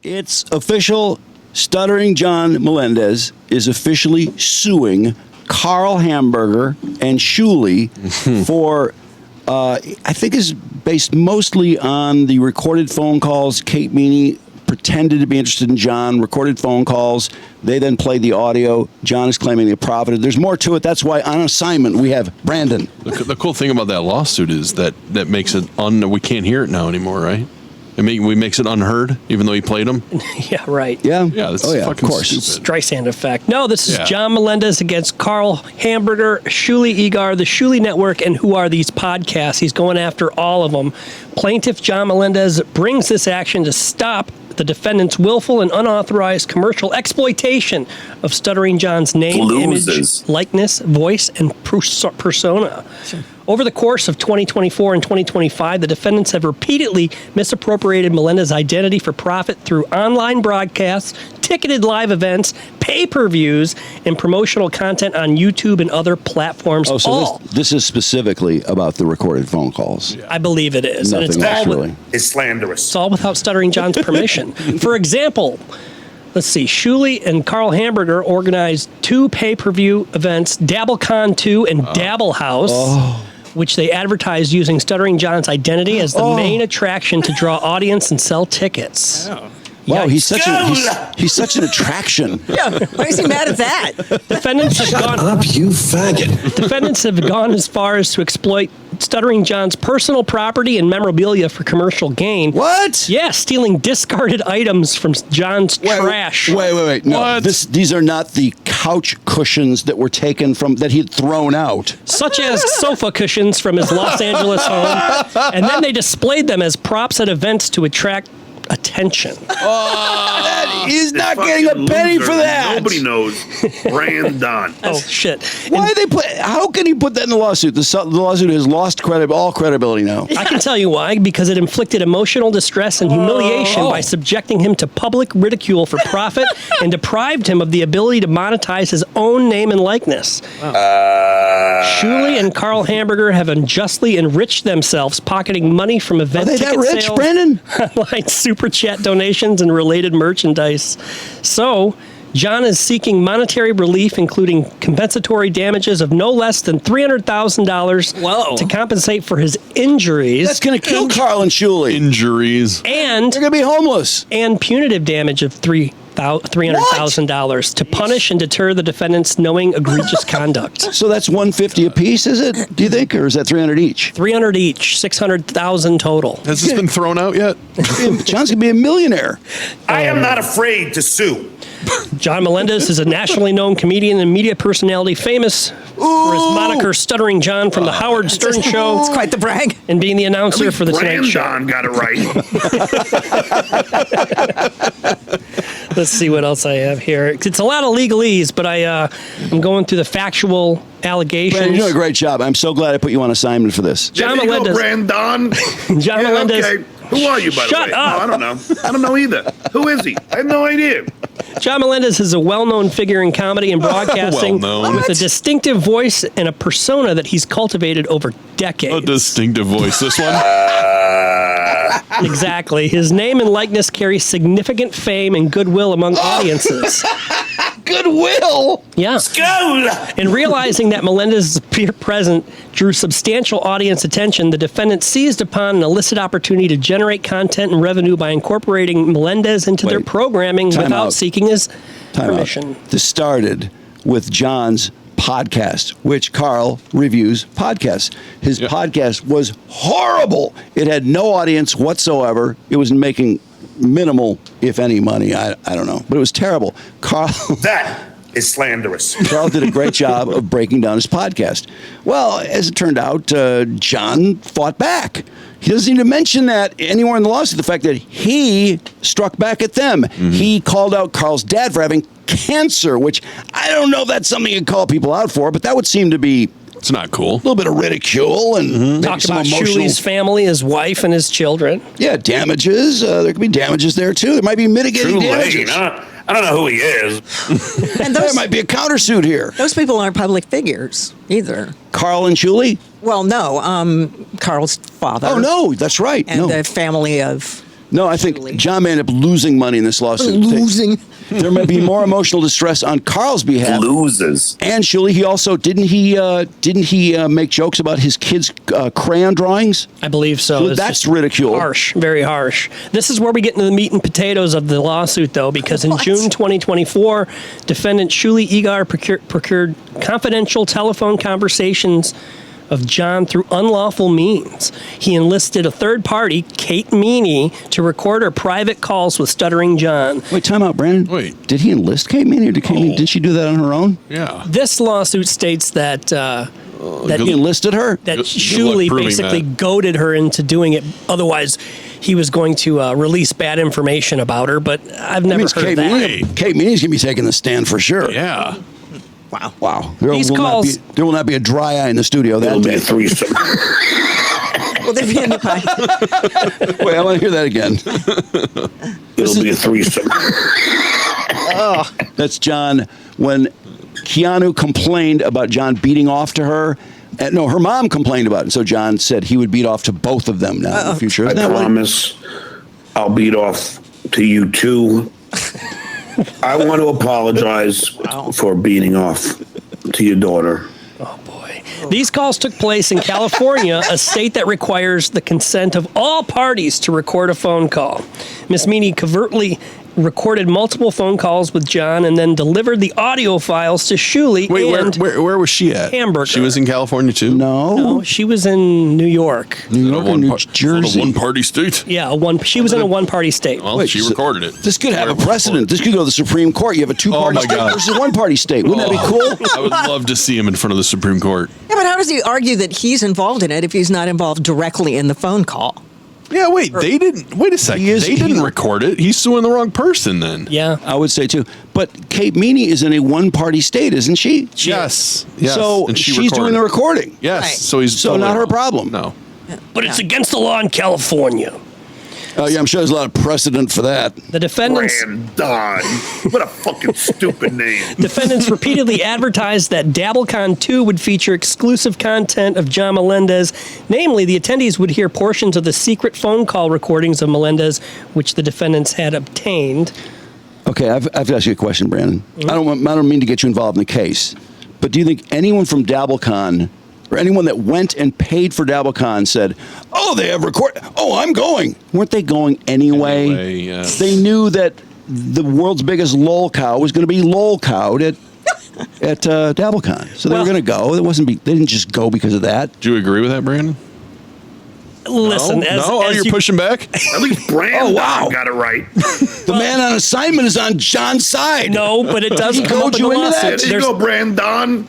It's official. Stuttering John Melendez is officially suing Karl Hamburger and Shuli for, I think is based mostly on the recorded phone calls. Kate Meany pretended to be interested in John, recorded phone calls. They then played the audio. John is claiming they profited. There's more to it. That's why on assignment we have Brandon. The cool thing about that lawsuit is that makes it we can't hear it now anymore, right? We makes it unheard, even though he played them. Yeah, right. Yeah. Yeah, that's fucking of course. stupid. Streisand effect. No, this is John Melendez against Karl Hamburger, Shuli Egar, the Shuli Network, and Who Are These Podcasts? He's going after all of them. Plaintiff John Melendez brings this action to stop the defendant's willful and unauthorized commercial exploitation of Stuttering John's name, image, likeness, voice, and persona. Sure. Over the course of 2024 and 2025, the defendants have repeatedly misappropriated Melendez's identity for profit through online broadcasts, ticketed live events, pay-per-views, and promotional content on YouTube and other platforms. Oh, so this is specifically about the recorded phone calls. I believe it is. Nothing and else, really. It's slanderous. It's all without Stuttering John's permission. For example, let's see, Shuli and Karl Hamburger organized 2 pay-per-view events, DabbleCon 2 and Dabble House, which they advertised using Stuttering John's identity as the main attraction to draw audience and sell tickets. Wow, he's such an attraction. Yeah, why is he mad at that? Defendants have Shut up, you faggot. Defendants have gone as far as to exploit Stuttering John's personal property and memorabilia for commercial gain. What? Yeah, stealing discarded items from John's trash. Wait. No, What? These are not the couch cushions that were taken that he'd thrown out. Such as sofa cushions from his Los Angeles home. And then they displayed them as props at events to attract attention. He's not getting a penny for that. Nobody knows Brandon. Oh, shit. Why they put? How can he put that in the lawsuit? The lawsuit has lost all credibility now. I can tell you why. Because it inflicted emotional distress and humiliation by subjecting him to public ridicule for profit and deprived him of the ability to monetize his own name and likeness. Shuli and Karl Hamburger have unjustly enriched themselves, pocketing money from event Are they ticket that rich, sales, Brandon? online super chat donations, and related merchandise. So, John is seeking monetary relief, including compensatory damages of no less than $300,000 to compensate for his injuries. That's going to kill Karl and Shuli. Injuries. And they're going to be homeless. And punitive damage of $300,000 to punish and deter the defendant's knowing egregious conduct. So that's $150 a piece, is it? Do you think, or is that $300 each? $300 each, $600,000 total. Has this been thrown out yet? John's gonna be a millionaire. I am not afraid to sue. John Melendez is a nationally known comedian and media personality famous for his moniker Stuttering John from the Howard Stern Show. It's quite the brag. And being the announcer for the Tonight Show. Brandon got it right. Let's see what else I have here. It's a lot of legalese, but I'm going through the factual allegations. Brandon, you're doing a great job. I'm so glad I put you on assignment for this. John There you go, Melendez. Brandon. John Melendez. Okay. Who are you, by the way? Shut up. No, I don't know. I don't know either. Who is he? I have no idea. John Melendez is a well-known figure in comedy and broadcasting with a distinctive voice and a persona that he's cultivated over decades. A distinctive voice, this one? Exactly. His name and likeness carry significant fame and goodwill among audiences. Goodwill? Yeah. School! And realizing that Melendez's presence drew substantial audience attention, the defendant seized upon an illicit opportunity to generate content and revenue by incorporating Melendez into their programming without seeking his permission. This started with John's podcast, which Karl reviews podcasts. His podcast was horrible. It had no audience whatsoever. It was making minimal, if any, money. I don't know. But it was terrible. Karl... That is slanderous. Karl did a great job of breaking down his podcast. Well, as it turned out, John fought back. He doesn't even mention that anywhere in the lawsuit, the fact that he struck back at them. Mm-hmm. He called out Karl's dad for having cancer, which I don't know if that's something you call people out for, but that would seem to be... It's not cool. A little bit of ridicule and talk about Shuli's family, his wife, and his children. Yeah, damages. There could be damages there, too. There might be mitigating damages. I don't know who he is. And there might be a countersuit here. Those people aren't public figures either. Karl and Shuli? Well, no. Karl's father. Oh, no, that's right. And the family of No, I think Shuli. John may end up losing money in this lawsuit. Losing. There may be more emotional distress on Karl's behalf. Loses. And Shuli, he also didn't he make jokes about his kids' crayon drawings? I believe so. Well, It's that's just ridicule. Harsh, very harsh. This is where we get into the meat and potatoes of the lawsuit, though, because in What? June 2024, defendant Shuli Egar procured confidential telephone conversations of John through unlawful means. He enlisted a third party, Kate Meany, to record her private calls with Stuttering John. Wait, time out, Brandon. Wait. Did he enlist Kate Meany, or did she do that on her own? Yeah. This lawsuit states that that He enlisted her? that Good luck Shuli proving basically that. goaded her into doing it. Otherwise, he was going to release bad information about her. But I've never means heard Kate of that. Meany, Kate Meany's going to be taking the stand for sure. Yeah. Wow. Wow. These calls- there will not be a dry eye in the studio that It'll be day. a threesome. Will there be any pie? Wait, I want to hear that again. It'll be a threesome. That's John when Keanu complained about John beating off to her. No, her mom complained about it. So John said he would beat off to both of them now in the future. I Isn't that what- promise I'll beat off to you too. I want to apologize for beating off to your daughter. These calls took place in California, a state that requires the consent of all parties to record a phone call. Miss Meany covertly recorded multiple phone calls with John and then delivered the audio files to Shuli Wait, and where was she at? Hamburger. She was in California too. No. No, she was in New York. New York or New Jersey. A one-party state. Yeah, she was in a one-party state. Well, Wait, she so- recorded it. This could have a precedent. This could go to the Supreme Court. You have a two-party Oh, my state God. versus a one-party state. Wouldn't that be cool? I would love to see him in front of the Supreme Court. Yeah, but how does he argue that he's involved in it if he's not involved directly in the phone call? Yeah, wait, they didn't. Wait a second. They didn't record it. He's suing the wrong person then. Yeah. I would say too. But Kate Meany is in a one-party state, isn't she? Yes. Yes. So And she she's doing recorded. the recording. Yes. Right. So he's So totally not her wrong. problem. No. But it's against the law in California. Oh yeah, I'm sure there's a lot of precedent for that. The defendants Brandon. What a fucking stupid name. Defendants repeatedly advertised that DabbleCon 2 would feature exclusive content of John Melendez. Namely, the attendees would hear portions of the secret phone call recordings of Melendez, which the defendants had obtained. Okay, I've to ask you a question, Brandon. I don't mean to get you involved in the case, but do you think anyone from DabbleCon or anyone that went and paid for DabbleCon said, "Oh, they have record. Oh, I'm going." Weren't they going anyway? Yes. They knew that the world's biggest lol cow was going to be lol cowed at DabbleCon, so they Well- were going to go. They didn't just go because of that. Do you agree with that, Brandon? Listen, No? You're pushing back? At least Brandon wow. got it right. The man on assignment is on John's side. No, but it does He come up called in you the into that? lawsuit. There you There's- go, Brandon.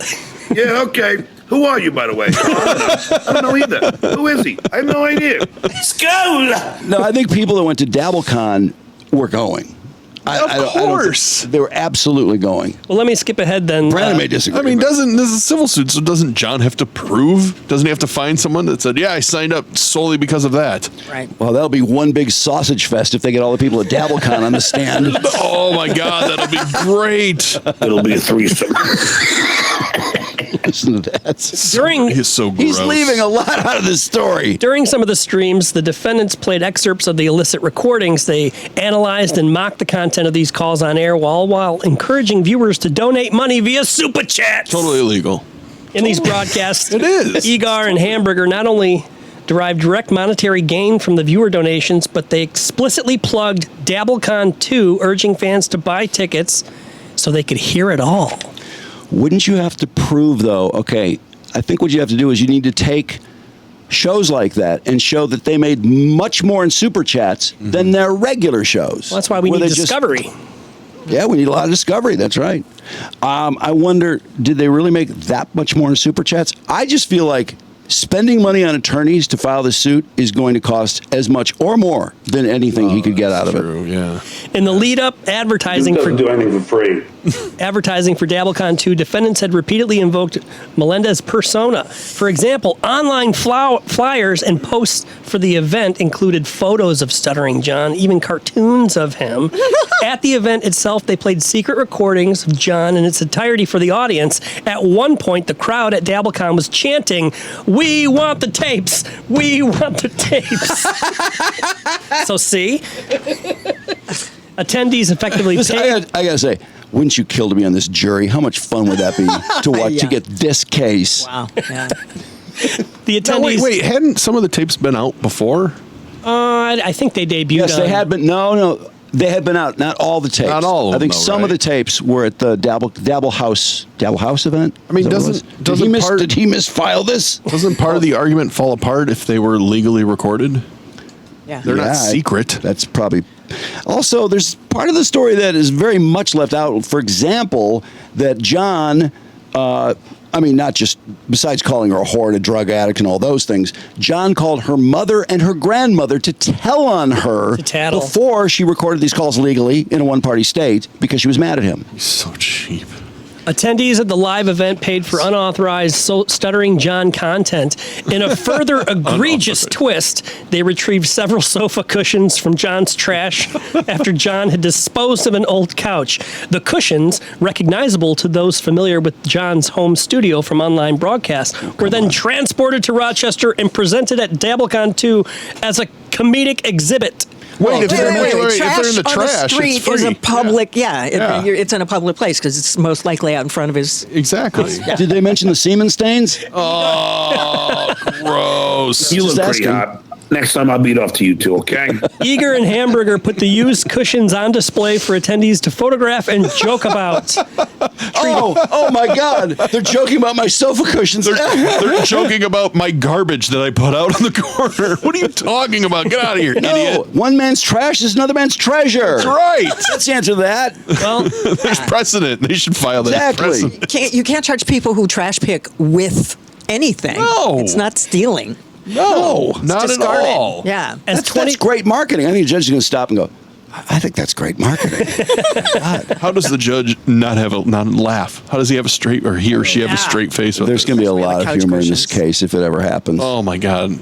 Yeah, okay. Who are you, by the way? I don't know either. Who is he? I have no idea. Skull! No, I think people that went to DabbleCon were going. Of course. They were absolutely going. Well, let me skip ahead then. Brandon may disagree. I mean, but- this is a civil suit, so doesn't John have to prove? Doesn't he have to find someone that said, yeah, I signed up solely because of that? Right. Well, that'll be one big sausage fest if they get all the people at DabbleCon on the stand. Oh, my God, that'll be great. It'll be a threesome. Listen to that. During He's so gross. He's leaving a lot out of this story. During some of the streams, the defendants played excerpts of the illicit recordings. They analyzed and mocked the content of these calls on air while encouraging viewers to donate money via Super Chat. Totally illegal. In these broadcasts, It is. Egar and Hamburger not only derived direct monetary gain from the viewer donations, but they explicitly plugged DabbleCon 2, urging fans to buy tickets so they could hear it all. Wouldn't you have to prove, though? Okay, I think what you have to do is you need to take shows like that and show that they made much more in Super Chats than their regular shows. Well, that's why we where need they just- discovery. Yeah, we need a lot of discovery. That's right. I wonder, did they really make that much more in Super Chats? I just feel like spending money on attorneys to file the suit is going to cost as much or more than anything he could get out of it. True, yeah. In the lead up, advertising for do anything for free. Advertising for DabbleCon 2, defendants had repeatedly invoked Melendez's persona. For example, online flyers and posts for the event included photos of Stuttering John, even cartoons of him. At the event itself, they played secret recordings of John in its entirety for the audience. At one point, the crowd at DabbleCon was chanting, "We want the tapes! We want the tapes!" So see? Attendees effectively paid. I gotta say, wouldn't you kill to be on this jury? How much fun would that be to watch to get this case? Wow. Yeah. The attendees. No, wait, hadn't some of the tapes been out before? I think they debuted. Yes, they had been. No, they had been out. Not all the tapes. Not all of I think them, though, some of right? the tapes were at the Dabble House event. I mean, Is that what it was? Did he misfile this? Doesn't part of the argument fall apart if they were legally recorded? Yeah. They're not secret. That's probably. Also, there's part of the story that is very much left out. For example, that John, not just besides calling her a whore and a drug addict and all those things, John called her mother and her grandmother to tell on her To tattle. before she recorded these calls legally in a one-party state because she was mad at him. He's so cheap. Attendees at the live event paid for unauthorized Stuttering John content. In a further egregious twist, they retrieved several sofa cushions from John's trash after John had disposed of an old couch. The cushions, recognizable to those familiar with John's home studio from online broadcasts, were then transported to Rochester and presented at DabbleCon 2 as a comedic exhibit. Wait, if they're in the Trash trash, on the street it's free. is a public, Yeah. it's in a public place because it's most likely out in front of his. Exactly. Did they mention the semen stains? Oh, gross. You Just look pretty asking. hot. Next time I'll beat off to you two, okay? Eager and Hamburger put the used cushions on display for attendees to photograph and joke about. Oh my God! They're joking about my sofa cushions. They're joking about my garbage that I put out on the corner. What are you talking about? Get out of here, No, idiot. one man's trash is another man's treasure. That's right. That's the answer to that. Well, There's precedent. They should file that. Exactly. Precedent. You can't charge people who trash pick with anything. No. It's not stealing. No, not at Discard it. all. Yeah. as That's great marketing. I think the judge is going to stop and go, I think that's great marketing. How does the judge not laugh? How does he have a straight, or he or she have a straight face? With There's it? going to be a We have lot the of couch humor in this cushions. case if it ever happens. Oh my God.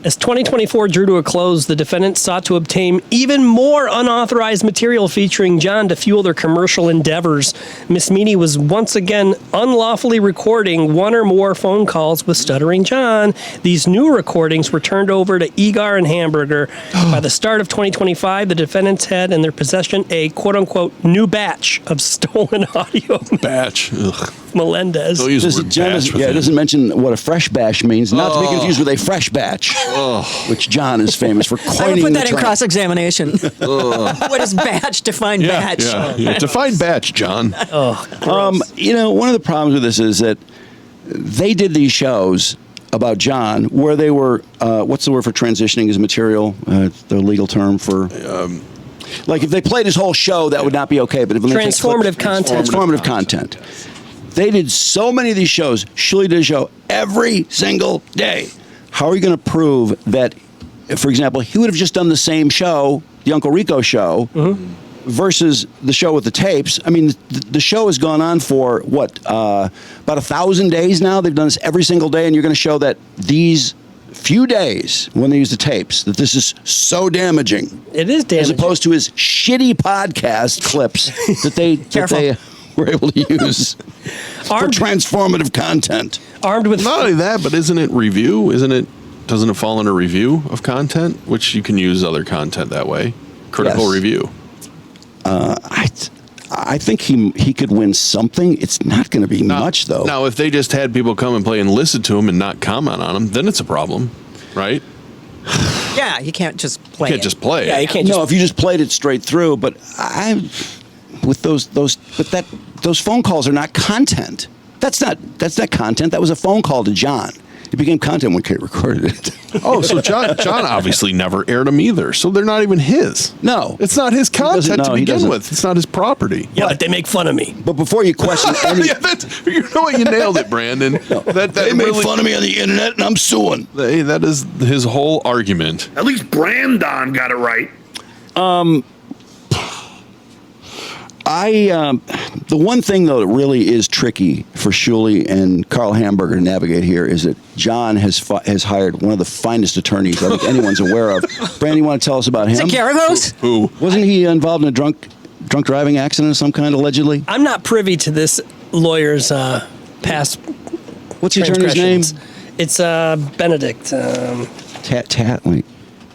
as 2024 drew to a close, the defendants sought to obtain even more unauthorized material featuring John to fuel their commercial endeavors. Miss Meany was once again unlawfully recording one or more phone calls with Stuttering John. These new recordings were turned over to Egar and Hamburger. By the start of 2025, the defendants had in their possession a quote-unquote new batch of stolen audio. Batch. Ugh. Melendez. Don't use the Does word it, John batch doesn't- with yeah, it him. doesn't mention what a fresh bash means, not to be confused with a fresh batch, which John is famous for I would coining put the that in term. cross-examination. What is batch? Define batch. Yeah. Define batch, John. One of the problems with this is that they did these shows about John where they were, what's the word for transitioning his material? The legal term for... like if they played his whole show, that would not be okay. But if when they take Transformative content. Transformative content. They did so many of these shows. Shuli did a show every single day. How are you going to prove that, for example, he would have just done the same show, the Uncle Rico show, versus the show with the tapes? I mean, the show has gone on for, about 1,000 days now? They've done this every single day, and you're going to show that these few days when they use the tapes, that this is so damaging. It is As damaging. opposed to his shitty podcast clips that they were able to use for Armed- transformative content. Armed with Not only that, but isn't it review? Doesn't it fall under review of content, which you can use other content that way? Critical Yes. review. I think he could win something. It's not going to be much, though. Now, if they just had people come and play and listen to them and not comment on them, then it's a problem, right? Yeah, you can't just play You can't it. just play. Yeah, you can't just No, if you just played it straight through. But those phone calls are not content. That's not content. That was a phone call to John. It became content when Kate recorded it. Oh, so John obviously never aired them either. So they're not even his. No. It's not his doesn't- content no, to he begin doesn't. with. It's not his property. Yeah, but they make fun of me. But before you question any, Yeah, you know what? You nailed it, Brandon. That they made really- fun of me on the internet, and I'm suing. Hey, that is his whole argument. At least Brandon got it right. The one thing, though, that really is tricky for Shuli and Karl Hamburger to navigate here is that John has hired one of the finest attorneys I think anyone's aware of. Brandon, you want to tell us about him? Is it Garagos? Who? Wasn't he involved in a drunk driving accident of some kind, allegedly? I'm not privy to this lawyer's past. What's the attorney's name? It's Benedict.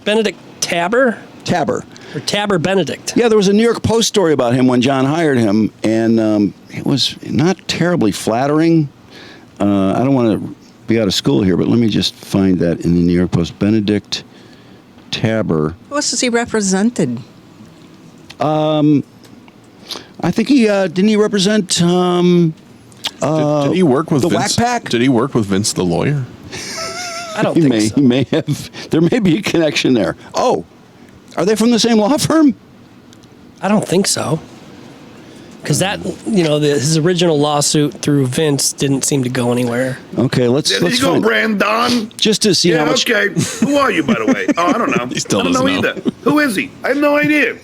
Benedict Tabber? Tabber. Or Tabber Benedict. Yeah, there was a New York Post story about him when John hired him, and it was not terribly flattering. I don't want to be out of school here, but let me just find that in the New York Post. Benedict Tabber. Who else is he represented? I think he didn't he represent Did he work with the Vince? Whack Pack? Did he work with Vince the lawyer? I don't think so. He may have. There may be a connection there. Oh, are they from the same law firm? I don't think so. Because his original lawsuit through Vince didn't seem to go anywhere. Okay, let's There you go, find Brandon. just to see Yeah, how much. okay. Who are you, by the way? Oh, I don't know. He still I don't know doesn't know. either. Who is he? I have no idea.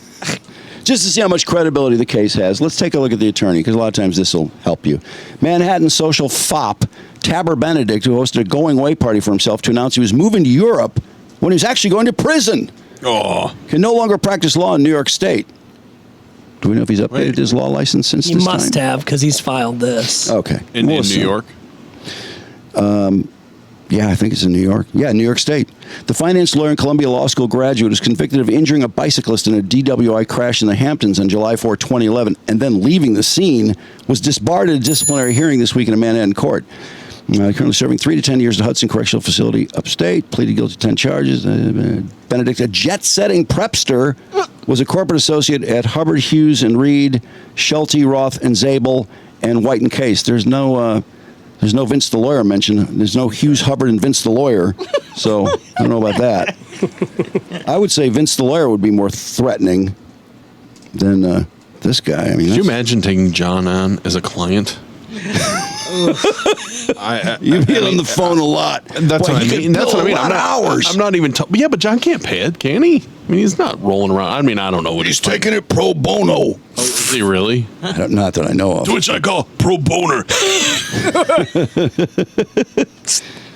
Just to see how much credibility the case has, let's take a look at the attorney, because a lot of times this will help you. Manhattan social fop Tabber Benedict, who hosted a going-away party for himself to announce he was moving to Europe when he was actually going to prison, Oh, can no longer practice law in New York State. Do we know if he's updated his law license since He this must time? have, because he's filed this. Okay. in We'll New assume. York. Yeah, I think it's in New York. Yeah, New York State. The finance lawyer and Columbia Law School graduate is convicted of injuring a bicyclist in a DWI crash in the Hamptons on July 4, 2011, and then leaving the scene, was disbarred at a disciplinary hearing this week in a Manhattan court. Currently serving 3 to 10 years at Hudson Correctional Facility upstate. Pleaded guilty to 10 charges. Benedict, a jet-setting prepster, was a corporate associate at Hubbard, Hughes and Reed, Schulte, Roth and Zabel, and White and Case. There's no Vince the lawyer mentioned. There's no Hughes, Hubbard, and Vince the lawyer. So I don't know about that. I would say Vince the lawyer would be more threatening than this guy. I mean, Could you imagine taking John on as a client? You've been on the phone a lot. That's Boy, what I he mean. could That's what I bill mean. a lot of hours. I'm not even. Yeah, but John can't pay it, can he? I mean, he's not rolling around. I mean, I don't know what He's taking it pro bono. Is he really? Not that I know of. Which I call pro boner.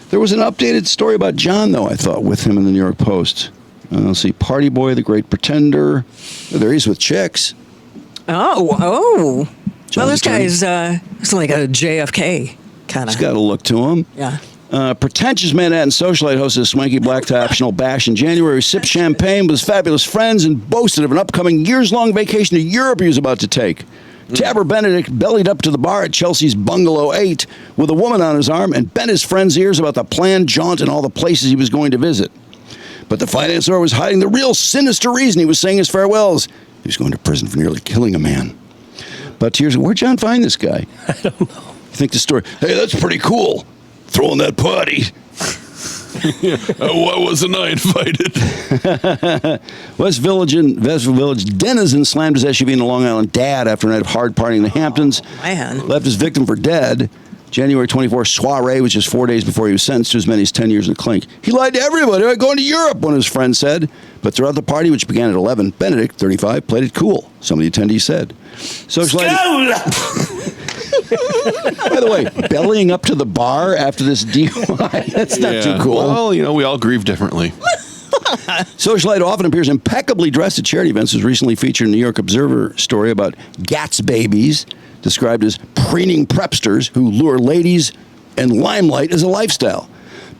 There was an updated story about John, though, I thought, with him in the New York Post. Let's see. Party Boy, The Great Pretender. Oh, there he is with chicks. Oh. John Well, this Attorney. guy's it's like a JFK kind He's of. got a look to him. Yeah. Pretentious Manhattan socialite hosted a swanky black tie optional bash in January. He sipped champagne with his fabulous friends and boasted of an upcoming years-long vacation to Europe he was about to take. Tabber Benedict bellied up to the bar at Chelsea's Bungalow 8 with a woman on his arm and bent his friend's ears about the planned jaunt and all the places he was going to visit. But the finance lawyer was hiding the real sinister reason he was saying his farewells. He was going to prison for nearly killing a man. But here's where'd John find this guy? I don't know. You think the story? Hey, that's pretty cool. Throwing that party. Why wasn't I invited? West Village denizen slammed his SUV into Long Island dad after a night of hard partying in the Hamptons. Man. Left his victim for dead. January 24 soiree, which is 4 days before he was sentenced to as many as 10 years in the clink. He lied to everybody about going to Europe, one of his friends said. But throughout the party, which began at 11, Benedict, 35, played it cool, some of the attendees said. By the way, bellying up to the bar after this DUI, that's not too cool. Well, we all grieve differently. Socialite often appears impeccably dressed at charity events. Was recently featured in a New York Observer story about Gats babies, described as preening prepsters who lure ladies and limelight as a lifestyle.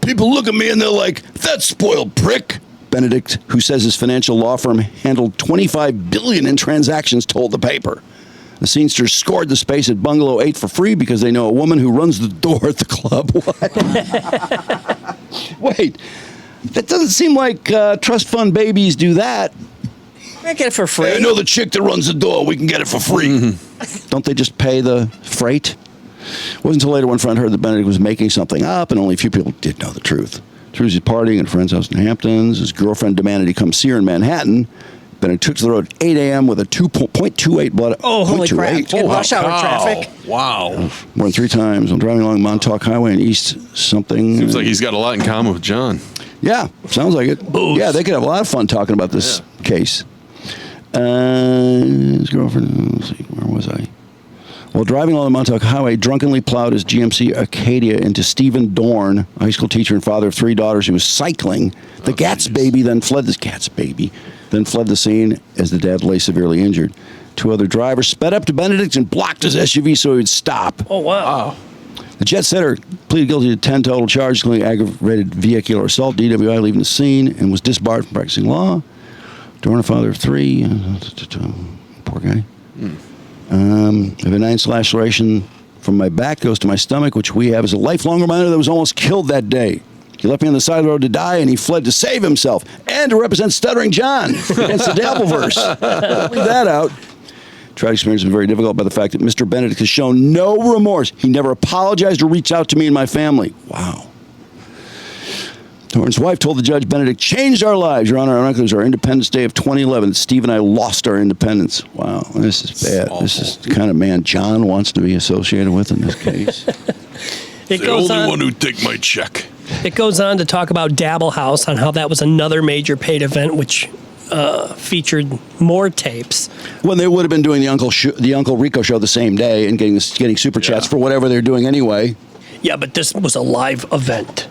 People look at me and they're like, that spoiled prick. Benedict, who says his financial law firm handled $25 billion in transactions, told the paper. The scenesters scored the space at Bungalow 8 for free because they know a woman who runs the door at the club. What? Wait, that doesn't seem like trust fund babies do that. I get it for free. Hey, I know the chick that runs the door. We can get it for free. Mm-hmm. Don't they just pay the freight? It wasn't until later one friend heard that Benedict was making something up, and only a few people did know the truth. Truth, he's partying at a friend's house in the Hamptons. His girlfriend demanded he come see her in Manhattan. Benedict took to the road at 8 a.m. with a 2.28 blood. Oh, holy crap. 0.28. In rush hour traffic. Wow. More than 3 times. I'm driving along Montauk Highway in East something. Seems like he's got a lot in common with John. Yeah, sounds like it. Boost. Yeah, they could have a lot of fun talking about this case. His girlfriend, let's see, where was I? While driving along the Montauk Highway, drunkenly plowed his GMC Acadia into Stephen Dorn, a high school teacher and father of 3 daughters who was cycling. The Gat's baby then fled the scene as the dad lay severely injured. 2 other drivers sped up to Benedict and blocked his SUV so he would stop. Oh, wow. The jet setter pleaded guilty to 10 total charges, including aggravated vehicular assault, DWI, leaving the scene, and was disbarred from practicing law. Dorn, a father of 3. Poor guy. I have a 9-slash laceration from my back, goes to my stomach, which we have as a lifelong reminder that I was almost killed that day. He left me on the side of the road to die, and he fled to save himself and to represent Stuttering John against the Dabbleverse. Read that out. Tragic experience has been very difficult by the fact that Mr. Benedict has shown no remorse. He never apologized or reached out to me and my family. Wow. Dorn's wife told the judge, Benedict changed our lives. Your Honor, ironically, it was our Independence Day of 2011. Steve and I lost our independence. Wow, this is bad. This is the kind of man John wants to be associated with in this case. It the goes only on, one who'd take my check. It goes on to talk about Dabble House, on how that was another major paid event, which featured more tapes. When they would have been doing the Uncle Rico show the same day and getting super chats for whatever they're doing anyway. Yeah, but this was a live event.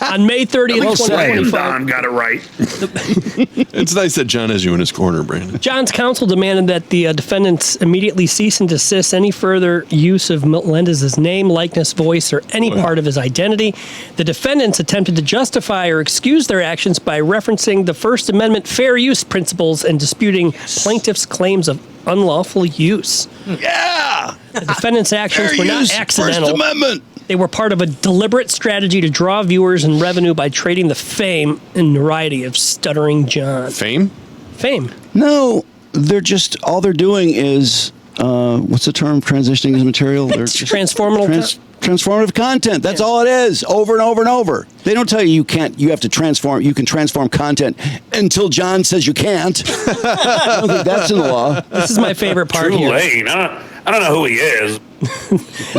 On May 30th, Well, 2025. Don got it right. It's nice that John has you in his corner, Brandon. John's counsel demanded that the defendants immediately cease and desist any further use of Melendez's name, likeness, voice, or any part of his identity. The defendants attempted to justify or excuse their actions by referencing the First Amendment fair use principles and disputing plaintiffs' claims of unlawful use. Yeah! The defendants' actions were not accidental. First Amendment! They were part of a deliberate strategy to draw viewers and revenue by trading the fame and notoriety of Stuttering John. Fame? Fame. No, they're just, all they're doing is, what's the term, transitioning his material? They're just transformative content. That's all it is, over and over and over. They don't tell you you have to transform, you can transform content until John says you can't. I don't think that's in the law. This is my favorite part Too here. late. I don't know who he is.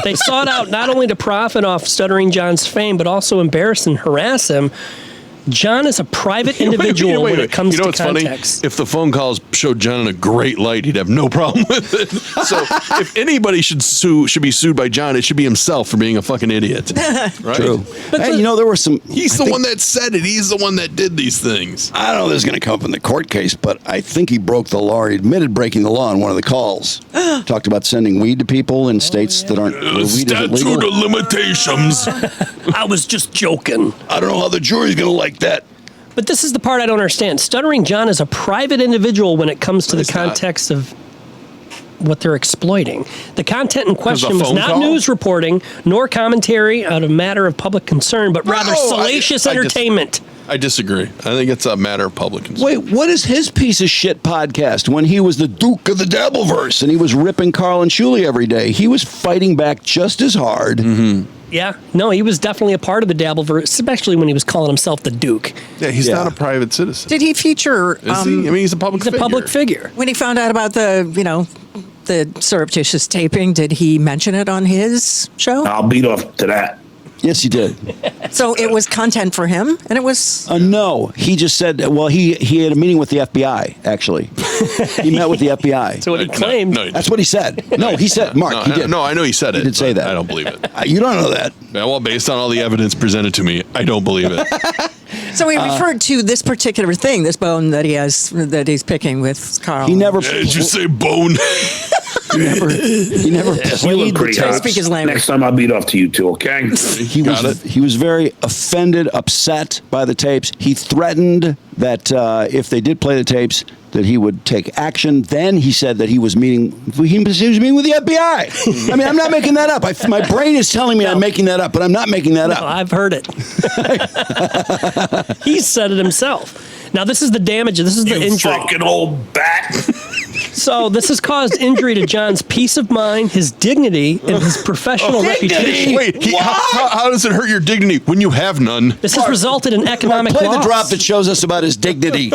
They sought out not only to profit off Stuttering John's fame, but also embarrass and harass him. John is a private individual when it comes to context. Funny? If the phone calls showed John in a great light, he'd have no problem with it. So if anybody should be sued by John, it should be himself for being a fucking idiot. Right? True. But hey, there were some... He's the one that said it. He's the one that did these things. I don't know if this is going to come up in the court case, but I think he broke the law. He admitted breaking the law in one of the calls. Talked about sending weed to people in states that aren't... where weed isn't legal. Statute of limitations. I was just joking. I don't know how the jury's going to like that. But this is the part I don't understand. Stuttering John is a private individual when it comes to the context of what they're exploiting. The content in question was not news reporting nor commentary out of matter of public concern, but rather salacious entertainment. I disagree. I think it's a matter of public concern. Wait, what is his piece of shit podcast when he was the Duke of the Dabbleverse and he was ripping Karl and Shuli every day? He was fighting back just as hard. Mm-hmm. Yeah, no, he was definitely a part of the Dabbleverse, especially when he was calling himself the Duke. Yeah, he's not a private citizen. Did he feature? Is he? I mean, he's a public figure. He's a public figure. When he found out about the surreptitious taping, did he mention it on his show? I'll beat off to that. Yes, he did. So it was content for him, and it was... No, he just said, well, he had a meeting with the FBI, actually. He met with the FBI. That's what he claimed. No, that's what he said. No, he said, Mark, he did. No, I know he said it. He did say that. I don't believe it. You don't know that. Yeah, well, based on all the evidence presented to me, I don't believe it. So he referred to this particular thing, this bone that he's picking with Karl. He never... Did you say bone? He never You look pretty hot. speak his language. Next time I'll beat off to you two, okay? He was very offended, upset by the tapes. He threatened that if they did play the tapes, that he would take action. Then he said that he was meeting with the FBI. I mean, I'm not making that up. My brain is telling me I'm making that up, but I'm not making that up. I've heard it. He said it himself. Now, this is the damage. This is the injury. You fucking old bat. So this has caused injury to John's peace of mind, his dignity, and his professional reputation. Wait, how does it hurt your dignity when you have none? This has resulted in economic Play loss. the drop that shows us about his dignity.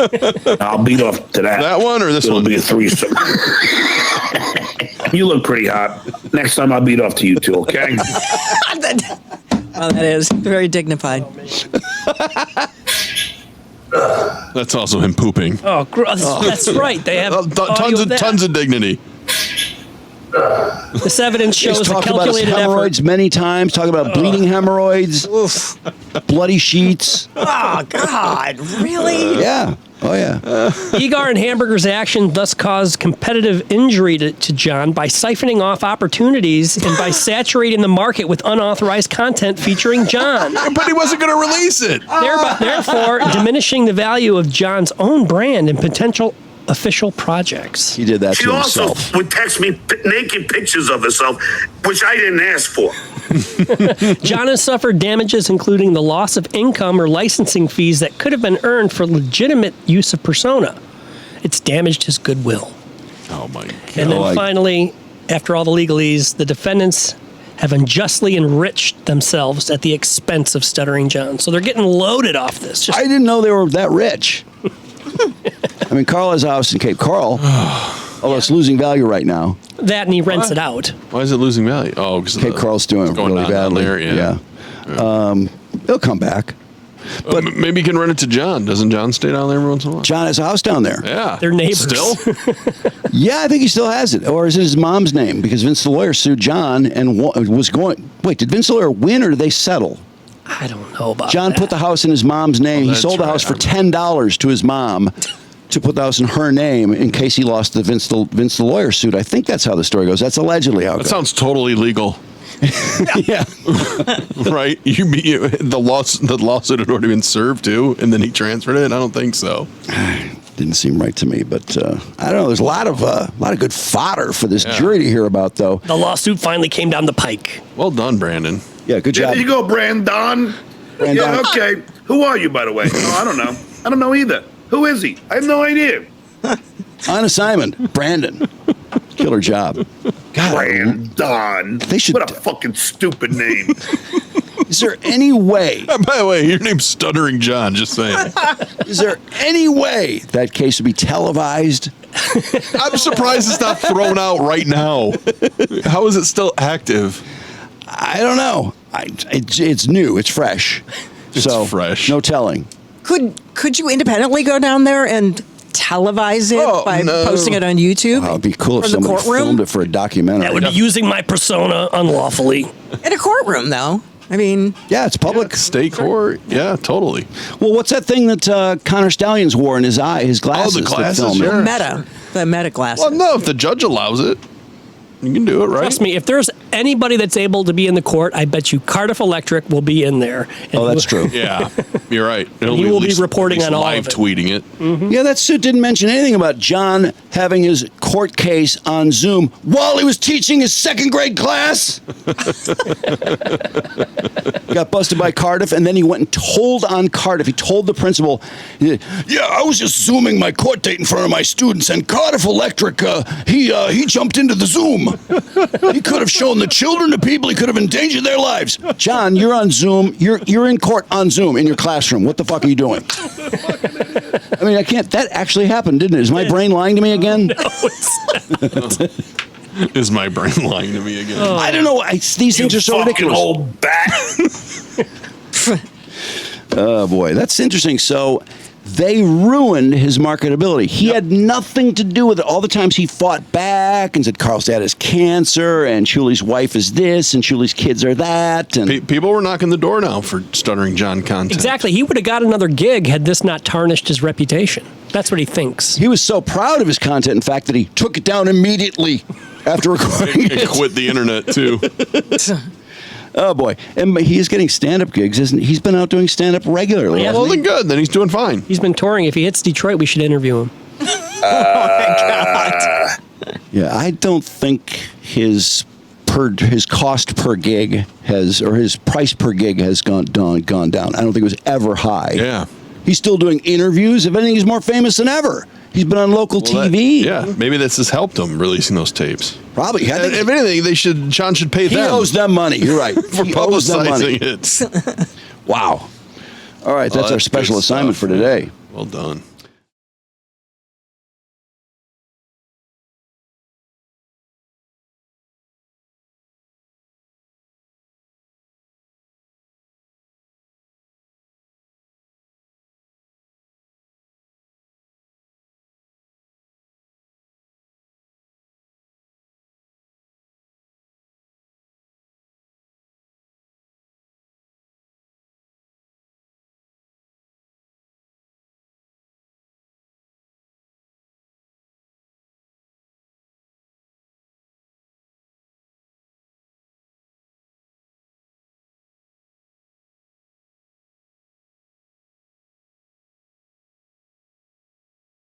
I'll beat off to that. That one or this It'll one? be a threesome. You look pretty hot. Next time I'll beat off to you two, okay? Well, that is very dignified. That's also him pooping. Oh, that's right. They have Tons of dignity. This evidence He's shows a talked about his calculated hemorrhoids effort. many times, talking about bleeding hemorrhoids, bloody sheets. Oh, God. Really? Yeah. Oh, yeah. Egar and Hamburger's action thus caused competitive injury to John by siphoning off opportunities and by saturating the market with unauthorized content featuring John. But he wasn't going to release it. Therefore, diminishing the value of John's own brand and potential official projects. He did that She to also himself. would text me naked pictures of herself, which I didn't ask for. John has suffered damages including the loss of income or licensing fees that could have been earned for legitimate use of persona. It's damaged his goodwill. Oh, my God. And then like- finally, after all the legalese, the defendants have unjustly enriched themselves at the expense of Stuttering John. So they're getting loaded off this. Just I didn't know they were that rich. I mean, Karl has a house in Cape Coral, although it's losing value right now. that, and he rents it out. Why is it losing value? Oh, because Cape Coral's doing really badly. There, yeah. He'll come back. But maybe you can rent it to John. Doesn't John stay down there every once in a while? John has a house down there. Yeah. They're neighbors. Still? Yeah, I think he still has it. Or is it his mom's name? Because Vince the lawyer sued John and was going. Wait, did Vince the lawyer win or did they settle? I don't know about John that. put the house in his mom's name. He that's sold the house for right. $10 to his mom to put the house in her name in case he lost the Vince the lawyer suit. I think that's how the story goes. That's allegedly how it That goes. sounds totally legal, Yeah. right? The lawsuit had already been served too, and then he transferred it. I don't think so. Didn't seem right to me, but I don't know. There's a lot of good fodder for this jury to hear about, though. The lawsuit finally came down the pike. Well done, Brandon. Yeah, good job. There you go, Brandon. Brandon. Yeah, okay. Who are you, by the way? No, I don't know. I don't know either. Who is he? I have no idea. On assignment, Brandon. Killer job. God, Brandon. They should- What a fucking stupid name. is there any way? By the way, your name's Stuttering John. Just saying. Is there any way that case would be televised? I'm surprised it's not thrown out right now. How is it still active? I don't know. It's new. It's fresh. It's fresh. No telling. Could you independently go down there and televise it by posting it on YouTube? Wow, it'd be cool if from the somebody courtroom? filmed it for a documentary. That would be using my persona unlawfully. In a courtroom, though. I mean, Yeah, it's public. State court? Yeah, totally. Well, what's that thing that Connor Stallions wore in his eye, his glasses? that glasses, film it? sure. the meta glasses. Well, no, if the judge allows it, you can do it, right? Trust me, if there's anybody that's able to be in the court, I bet you Cardiff Electric will be in there. And Oh, that's true. Yeah, you're right. He will at be least- reporting at least on all live of it. tweeting it. Yeah, that suit didn't mention anything about John having his court case on Zoom while he was teaching his second grade class. Got busted by Cardiff, and then he went and told on Cardiff. He told the principal, he said, "Yeah, I was just Zooming my court date in front of my students, and Cardiff Electric, he jumped into the Zoom. He could have shown the children to people. He could have endangered their lives." John, you're on Zoom. You're in court on Zoom in your classroom. What the fuck are you doing? I mean, I can't. That actually happened, didn't it? Is my brain lying to me again? Is my brain lying to me again? I don't know. These things are so Fucking ridiculous. old bat. Oh boy, that's interesting. So they ruined his marketability. He had nothing to do with it. All the times he fought back and said Karl's dad has cancer and Shuli's wife is this and Shuli's kids are that. And People were knocking the door now for Stuttering John content. Exactly. He would have got another gig had this not tarnished his reputation. That's what he thinks. he was so proud of his content, in fact, that he took it down immediately after recording And it. quit the internet too. Oh boy, and he is getting stand-up gigs, isn't he? He's been out doing stand-up regularly. Yeah. Well, hasn't then he? good. Then he's doing fine. He's been touring. If he hits Detroit, we should interview him. Yeah, I don't think his cost per gig or his price per gig has gone down. I don't think it was ever high. Yeah. He's still doing interviews. If anything, he's more famous than ever. He's been on local TV. Yeah, maybe this has helped him releasing those tapes. Probably. I think If anything, John should pay he them owes them money. You're right. for He owes them money. publicizing it. Wow. All right, that's our that's special good assignment stuff. for today. Well done.